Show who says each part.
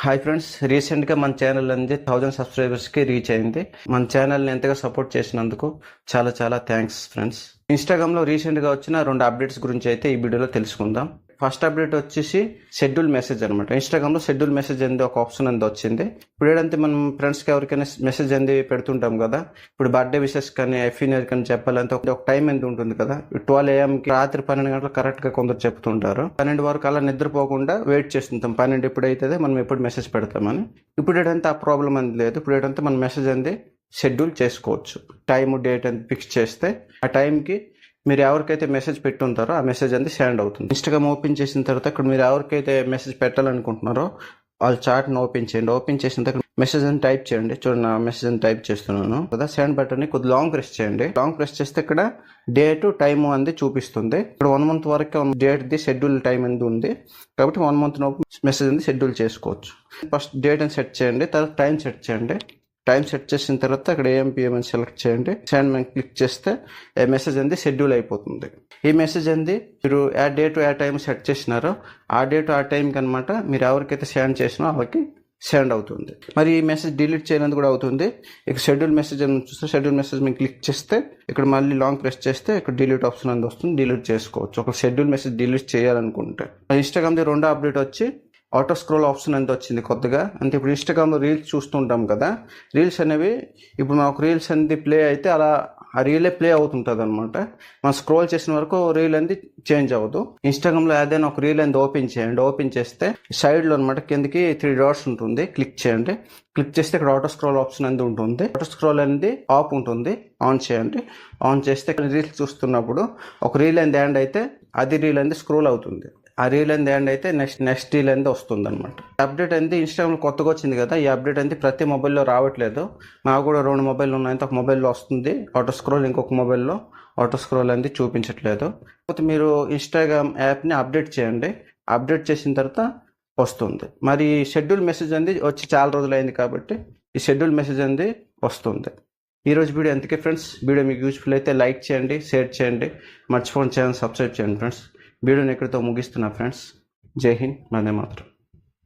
Speaker 1: Hi friends, రీసెంట్గా మన channel అనేది 1000 సబ్స్క్రైబర్స్కి రీచ్ అయింది. మన ఛానల్ని ఎంతగా సపోర్ట్ చేసినందుకు చాలా చాలా థ్యాంక్స్ ఫ్రెండ్స్. ఇన్స్టాగ్రామ్లో రీసెంట్గా వచ్చిన 2 అప్డేట్స్ గురించి అయితే ఈ వీడియోలో తెలుసుకుందాం. ఫస్ట్ అప్డేట్ వచ్చేసి షెడ్యూల్ మెసేజ్ అనమాట. ఇన్స్టాగ్రామ్లో షెడ్యూల్ మెసేజ్ అనేది ఒక ఆప్షన్ అనేది వచ్చింది. ఇప్పుడు ఏంటంటే మనం ఫ్రెండ్స్కి ఎవరికైనా మెసేజ్ అనేది పెడుతుంటాం కదా. ఇప్పుడు బర్త్డే విషెస్ కానీ ఎఫ్ఈనియర్ కానీ చెప్పాలంటే ఒక టైం ఎంత ఉంటుంది కదా. 12 AM రాత్రి 12 గంటలకు కరెక్ట్గా కొందరు చెప్తుంటారు. 12 వరకు అలా నిద్రపోకుండా వెయిట్ చేస్తుంటాం. 12 ఎప్పుడు అవుతుంది మనం ఎప్పుడు మెసేజ్ పెడతామని. ఇప్పుడు ఏంటంటే ఆ ప్రాబ్లం అనేది లేదు. ఇప్పుడు ఏంటంటే మన మెసేజ్ అనేది షెడ్యూల్ చేసుకోవచ్చు. టైం డేట్ అని ఫిక్స్ చేస్తే ఆ టైంకి మీరు ఎవరికైతే మెసేజ్ పెట్టుంటారో ఆ మెసేజ్ అనేది సెండ్ అవుతుంది. ఇన్స్టాగ్రామ్ ఓపెన్ చేసిన తర్వాత ఇక్కడ మీరు ఎవరికైతే మెసేజ్ పెట్టాలనుకుంటున్నారో వాళ్ళ చాట్ని ఓపెన్ చేయండి. ఓపెన్ చేసిన తర్వాత మెసేజ్ అని టైప్ చేయండి. చూడండి, మెసేజ్ అని టైప్ చేస్తున్నాను కదా. సెండ్ బటన్ని కొద్ది లాంగ్ ప్రెస్ చేయండి. లాంగ్ ప్రెస్ చేస్తే ఇక్కడ డేట్ టైమ్ అనేది చూపిస్తుంది. ఇక్కడ 1 month వరకు డేట్ది షెడ్యూల్ టైం అనేది ఉంది కాబట్టి 1 month మెసేజ్ అనేది షెడ్యూల్ చేసుకోవచ్చు. ఫస్ట్ డేట్ అని సెట్ చేయండి, తర్వాత టైం సెట్ చేయండి. టైం సెట్ చేసిన తర్వాత అక్కడ AM PM అని సెలెక్ట్ చేయండి. సెండ్ మీద క్లిక్ చేస్తే మెసేజ్ అనేది షెడ్యూల్ అయిపోతుంది. ఈ మెసేజ్ అనేది మీరు ఆ డేట్ ఆ టైం సెట్ చేసినారో ఆ డేట్ ఆ టైంకి అనమాట మీరు ఎవరికైతే సెండ్ చేసినో వాళ్ళకి సెండ్ అవుతుంది. మరి ఈ మెసేజ్ డిలీట్ చేయడానికి కూడా అవుతుంది. ఇక షెడ్యూల్ మెసేజ్ అని చూస్తే షెడ్యూల్ మెసేజ్ మీద క్లిక్ చేస్తే ఇక్కడ మళ్ళీ లాంగ్ ప్రెస్ చేస్తే ఇక్కడ డిలీట్ ఆప్షన్ అనేది వస్తుంది. డిలీట్ చేసుకోవచ్చు ఒక షెడ్యూల్ మెసేజ్ డిలీట్ చేయాలనుకుంటే. ఇన్స్టాగ్రామ్ది 2వ అప్డేట్ వచ్చి ఆటో స్క్రోల్ ఆప్షన్ అనేది వచ్చింది కొత్తగా. అంటే ఇప్పుడు ఇన్స్టాగ్రామ్లో రీల్స్ చూస్తుంటాం కదా. రీల్స్ అనేవి ఇప్పుడు మనకు రీల్స్ అనేది ప్లే అయితే అలా ఆ రీలే ప్లే అవుతుంటుంది అనమాట. మనం స్క్రోల్ చేసిన వరకు రీల్ అనేది చేంజ్ అవ్వదు. ఇన్స్టాగ్రామ్లో ఏదైనా ఒక రీల్ అనేది ఓపెన్ చేయండి. ఓపెన్ చేస్తే సైడ్లో అనమాట కిందకి 3 dots ఉంటుంది. క్లిక్ చేయండి. క్లిక్ చేస్తే ఇక్కడ ఆటో స్క్రోల్ ఆప్షన్ అనేది ఉంటుంది. ఆటో స్క్రోల్ అనేది ఆఫ్ ఉంటుంది. ఆన్ చేయండి. ఆన్ చేస్తే రీల్స్ చూస్తున్నప్పుడు ఒక రీల్ అనేది ఎండ్ అయితే అది రీల్ అనేది స్క్రోల్ అవుతుంది. ఆ రీల్ అనేది ఎండ్ అయితే నెక్స్ట్ రీల్ అనేది వస్తుంది అనమాట. అప్డేట్ అనేది ఇన్స్టాగ్రామ్ కొత్తగా వచ్చింది కదా. ఈ అప్డేట్ అనేది ప్రతి మొబైల్లో రావట్లేదు. నాకు కూడా 2 మొబైల్ ఉన్నాయి. ఒక మొబైల్లో వస్తుంది ఆటో స్క్రోల్, ఇంకొక మొబైల్లో ఆటో స్క్రోల్ అనేది చూపించట్లేదు. కాకపోతే మీరు ఇన్స్టాగ్రామ్ యాప్ని అప్డేట్ చేయండి. అప్డేట్ చేసిన తర్వాత వస్తుంది. మరి షెడ్యూల్ మెసేజ్ అనేది వచ్చి చాలా రోజులు అయింది కాబట్టి ఈ షెడ్యూల్ మెసేజ్ అనేది వస్తుంది. ఈరోజు వీడియో ఎంతకే ఫ్రెండ్స్. వీడియో మీకు యూస్ఫుల్ అయితే లైక్ చేయండి, షేర్ చేయండి, మర్చిపోండి ఛానల్ సబ్స్క్రైబ్ చేయండి ఫ్రెండ్స్. వీడియోని ఎక్కడితో ముగిస్తున్నా ఫ్రెండ్స్. జై హింద్, వందే మాతరం.